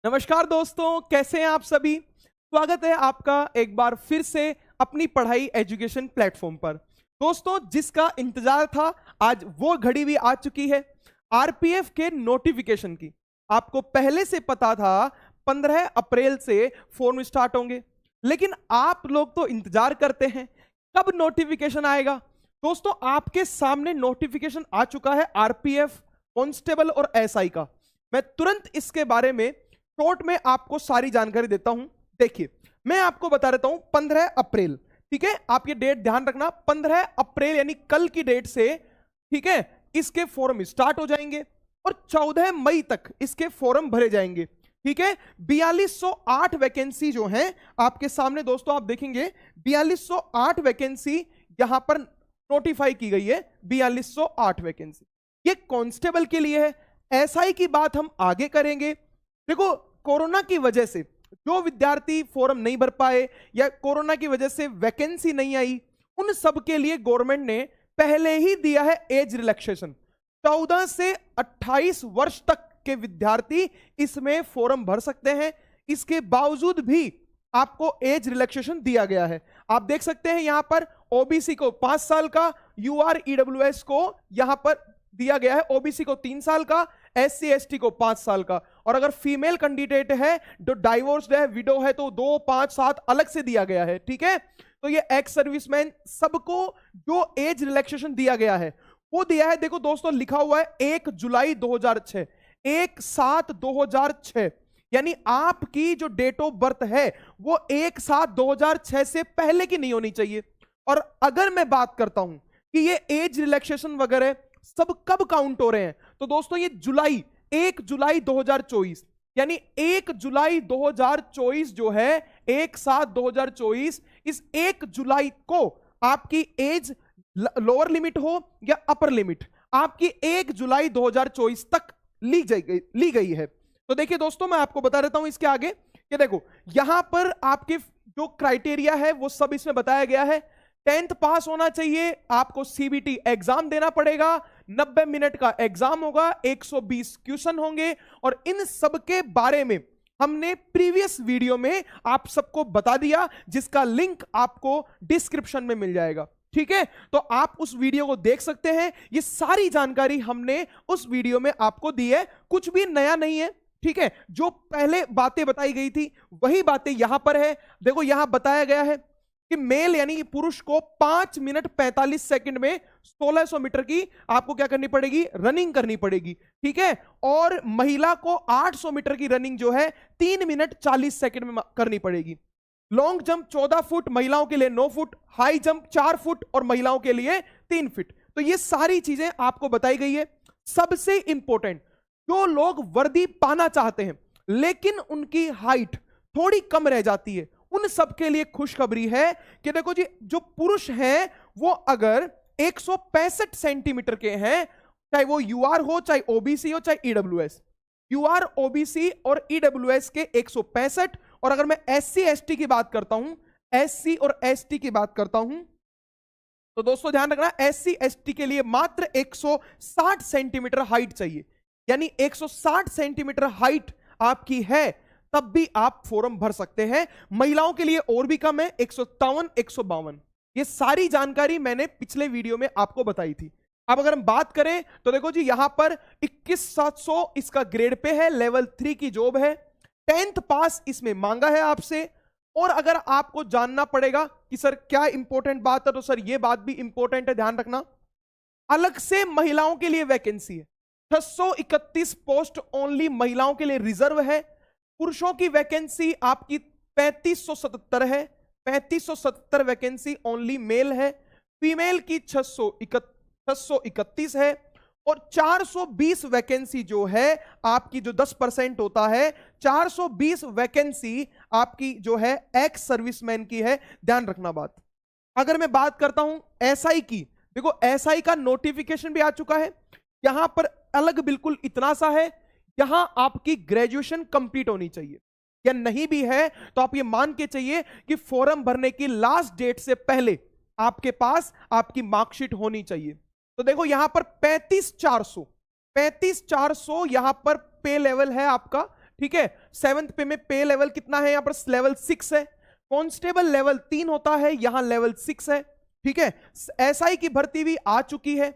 नमस्कार दोस्तों, कैसे हैं आप सभी। स्वागत है आपका एक बार फिर से अपनी पढ़ाई एजुकेशन प्लेटफॉर्म पर। दोस्तों, जिसका इंतजार था आज वो घड़ी भी आ चुकी है। आरपीएफ के नोटिफिकेशन की आपको पहले से पता था 15 अप्रैल से फॉर्म स्टार्ट होंगे, लेकिन आप लोग तो इंतजार करते हैं कब नोटिफिकेशन आएगा। दोस्तों, आपके सामने नोटिफिकेशन आ चुका है आरपीएफ कांस्टेबल और एसआई का। मैं तुरंत इसके बारे में शॉर्ट में आपको सारी जानकारी देता हूं। देखिए, मैं आपको बता देता हूं 15 अप्रैल, ठीक है। आप ये डेट ध्यान रखना, 15 अप्रैल यानी कल की डेट से, ठीक है, इसके फॉर्म स्टार्ट हो जाएंगे और 14 मई तक इसके फॉर्म भरे जाएंगे, ठीक है। 4208 वैकेंसी जो है आपके सामने दोस्तों, आप देखेंगे 4208 वैकेंसी यहां पर नोटिफाई की गई है। 4208 वैकेंसी ये कांस्टेबल के लिए है। एसआई की बात हम आगे करेंगे। देखो, कोरोना की वजह से जो विद्यार्थी फॉर्म नहीं भर पाए या कोरोना की वजह से वैकेंसी नहीं आई, उन सब के लिए गवर्नमेंट ने पहले ही दिया है एज रिलैक्सेशन। 14 से 28 वर्ष तक के विद्यार्थी इसमें फॉर्म भर सकते हैं। इसके बावजूद भी आपको एज रिलैक्सेशन दिया गया है। आप देख सकते हैं यहां पर ओबीसी को 5 साल का, यूआर ईडब्ल्यूएस को यहां पर दिया गया है, ओबीसी को 3 साल का, एससी एसटी को 5 साल का। और अगर फीमेल कैंडिडेट है, जो डाइवोर्स्ड है, विडो है, तो 2, 5, 7 अलग से दिया गया है, ठीक है। तो ये एक्स सर्विसमैन सबको जो एज रिलैक्सेशन दिया गया है वो दिया है। देखो दोस्तों, लिखा हुआ है 1 जुलाई 2006, 1/7/2006, यानी आपकी जो डेट ऑफ बर्थ है वो 1/7/2006 से पहले की नहीं होनी चाहिए। और अगर मैं बात करता हूं कि ये एज रिलैक्सेशन वगैरह सब कब काउंट हो रहे हैं, तो दोस्तों ये 1 जुलाई 2024, यानी 1 जुलाई 2024 जो है, 1/7/2024, इस 1 जुलाई को आपकी एज लोअर लिमिट हो या अपर लिमिट, आपकी 1 जुलाई 2024 तक ली गई है। तो देखिए दोस्तों, मैं आपको बता देता हूं इसके आगे। ये देखो, यहां पर आपके जो क्राइटेरिया है वो सब इसमें बताया गया है। 10th पास होना चाहिए, आपको सीबीटी एग्जाम देना पड़ेगा, 90 मिनट का एग्जाम होगा, 120 क्वेश्चन होंगे। और इन सब के बारे में हमने प्रीवियस वीडियो में आप सबको बता दिया, जिसका लिंक आपको डिस्क्रिप्शन में मिल जाएगा, ठीक है। तो आप उस वीडियो को देख सकते हैं। ये सारी जानकारी हमने उस वीडियो में आपको दी है, कुछ भी नया नहीं है, ठीक है। जो पहले बातें बताई गई थी वही बातें यहां पर है। देखो, यहां बताया गया है कि मेल यानी कि पुरुष को 5 मिनट 45 सेकंड में 1600 मीटर की आपको क्या करनी पड़ेगी, रनिंग करनी पड़ेगी, ठीक है। और महिला को 800 मीटर की रनिंग जो है 3 मिनट 40 सेकंड में करनी पड़ेगी। लॉन्ग जंप 14 फुट, महिलाओं के लिए 9 फुट, हाई जंप 4 फुट और महिलाओं के लिए 3 फीट। तो ये सारी चीजें आपको बताई गई है। सबसे इंपॉर्टेंट, जो लोग वर्दी पाना चाहते हैं लेकिन उनकी हाइट थोड़ी कम रह जाती है, उन सब के लिए खुशखबरी है कि देखो जी, जो पुरुष हैं वो अगर 165 सेंटीमीटर के हैं, चाहे वो यूआर हो, चाहे ओबीसी हो, चाहे ईडब्ल्यूएस, यूआर, ओबीसी और ईडब्ल्यूएस के 165, और अगर मैं एससी एसटी की बात करता हूं, एससी और एसटी की बात करता हूं, तो दोस्तों ध्यान रखना, एससी एसटी के लिए मात्र 160 सेंटीमीटर हाइट चाहिए। यानी 160 सेंटीमीटर हाइट आपकी है तब भी आप फॉर्म भर सकते हैं। महिलाओं के लिए और भी कम है, 157, 152। ये सारी जानकारी मैंने पिछले वीडियो में आपको बताई थी। अब अगर हम बात करें तो देखो जी, यहां पर 21700 इसका ग्रेड पे है, लेवल 3 की जॉब है, 10th पास इसमें मांगा है आपसे। और अगर आपको जानना पड़ेगा कि सर क्या इंपॉर्टेंट बात है, तो सर ये बात भी इंपॉर्टेंट है, ध्यान रखना। अलग से महिलाओं के लिए वैकेंसी है, 631 पोस्ट ओनली महिलाओं के लिए रिजर्व है। पुरुषों की वैकेंसी आपकी 3577 है, 3577 वैकेंसी ओनली मेल है। फीमेल की 631 है। और 420 वैकेंसी जो है आपकी, जो 10% होता है, 420 वैकेंसी आपकी जो है एक्स सर्विसमैन की है। ध्यान रखना बात। अगर मैं बात करता हूं एसआई की, देखो एसआई का नोटिफिकेशन भी आ चुका है। यहां पर अलग बिल्कुल इतना सा है, यहां आपकी ग्रेजुएशन कंप्लीट होनी चाहिए, या नहीं भी है तो आप ये मान के चाहिए कि फॉर्म भरने की लास्ट डेट से पहले आपके पास आपकी मार्कशीट होनी चाहिए। तो देखो यहां पर 35,400 यहां पर पे लेवल है आपका, ठीक है। 7th पे में पे लेवल कितना है, यहां पर लेवल 6 है। कांस्टेबल लेवल 3 होता है, यहां लेवल 6 है, ठीक है। एसआई की भर्ती भी आ चुकी है।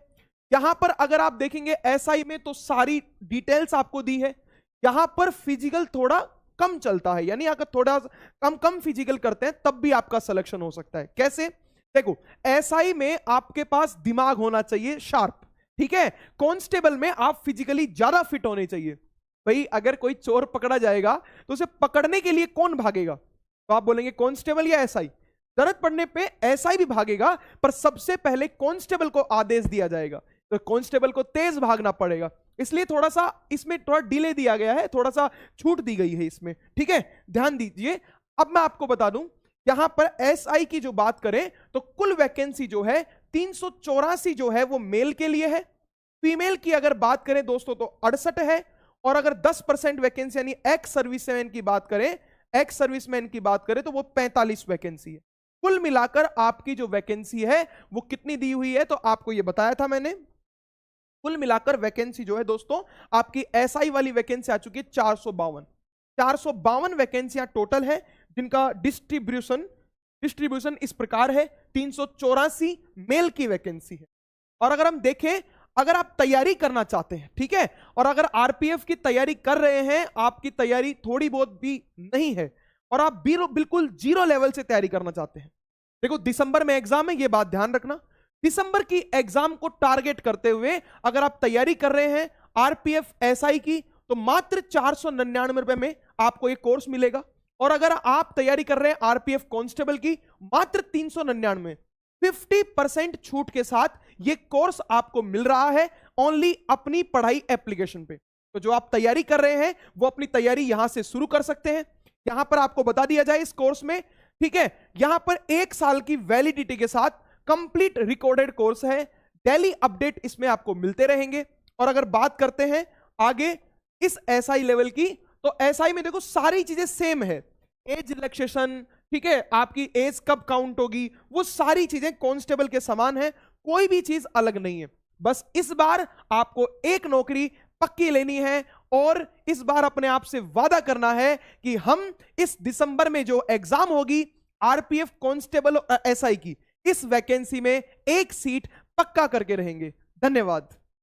यहां पर अगर आप देखेंगे एसआई में तो सारी डिटेल्स आपको दी है। यहां पर फिजिकल थोड़ा कम चलता है, यानी अगर थोड़ा कम फिजिकल करते हैं तब भी आपका सिलेक्शन हो सकता है। कैसे, देखो एसआई में आपके पास दिमाग होना चाहिए शार्प, ठीक है। कांस्टेबल में आप फिजिकली ज्यादा फिट होने चाहिए। भाई अगर कोई चोर पकड़ा जाएगा तो उसे पकड़ने के लिए कौन भागेगा, तो आप बोलेंगे कांस्टेबल या एसआई। जरूरत पड़ने पे एसआई भी भागेगा, पर सबसे पहले कांस्टेबल को आदेश दिया जाएगा, तो कांस्टेबल को तेज भागना पड़ेगा। इसलिए थोड़ा सा इसमें थोड़ा डिले दिया गया है, थोड़ा सा छूट दी गई है इसमें, ठीक है, ध्यान दीजिए। अब मैं आपको बता दूं, यहां पर एसआई की जो बात करें तो कुल वैकेंसी जो है 384 जो है वो मेल के लिए है। फीमेल की अगर बात करें दोस्तों तो 68 है। और अगर 10% वैकेंसी यानी एक्स सर्विसमैन की बात करें, एक्स सर्विसमैन की बात करें तो वो 45 वैकेंसी है। कुल मिलाकर आपकी जो वैकेंसी है वो कितनी दी हुई है, तो आपको ये बताया था मैंने। कुल मिलाकर वैकेंसी जो है दोस्तों आपकी एसआई वाली वैकेंसी आ चुकी है 452 वैकेंसियां टोटल है, जिनका डिस्ट्रीब्यूशन इस प्रकार है। 384 मेल की वैकेंसी है। और अगर हम देखें, अगर आप तैयारी करना चाहते हैं, ठीक है, और अगर आरपीएफ की तैयारी कर रहे हैं, आपकी तैयारी थोड़ी बहुत भी नहीं है और आप बिल्कुल जीरो लेवल से तैयारी करना चाहते हैं, देखो दिसंबर में एग्जाम है, ये बात ध्यान रखना। दिसंबर की एग्जाम को टारगेट करते हुए अगर आप तैयारी कर रहे हैं आरपीएफ एसआई की, तो मात्र 499 रुपए में आपको एक कोर्स मिलेगा। और अगर आप तैयारी कर रहे हैं आरपीएफ कांस्टेबल की, मात्र 399, 50% छूट के साथ ये कोर्स आपको मिल रहा है ओनली अपनी पढ़ाई एप्लीकेशन पे। तो जो आप तैयारी कर रहे हैं वो अपनी तैयारी यहां से शुरू कर सकते हैं। यहां पर आपको बता दिया जाए इस कोर्स में, ठीक है, यहां पर 1 साल की वैलिडिटी के साथ कंप्लीट रिकॉर्डेड कोर्स है। डेली अपडेट इसमें आपको मिलते रहेंगे। और अगर बात करते हैं आगे इस एसआई लेवल की, तो एसआई में देखो सारी चीजें सेम है। एज रिलैक्सेशन, ठीक है, आपकी एज कब काउंट होगी, वो सारी चीजें कांस्टेबल के समान है, कोई भी चीज अलग नहीं है। बस इस बार आपको एक नौकरी पक्की लेनी है और इस बार अपने आप से वादा करना है कि हम इस दिसंबर में जो एग्जाम होगी आरपीएफ कांस्टेबल और एसआई की, इस वैकेंसी में एक सीट पक्का करके रहेंगे। धन्यवाद।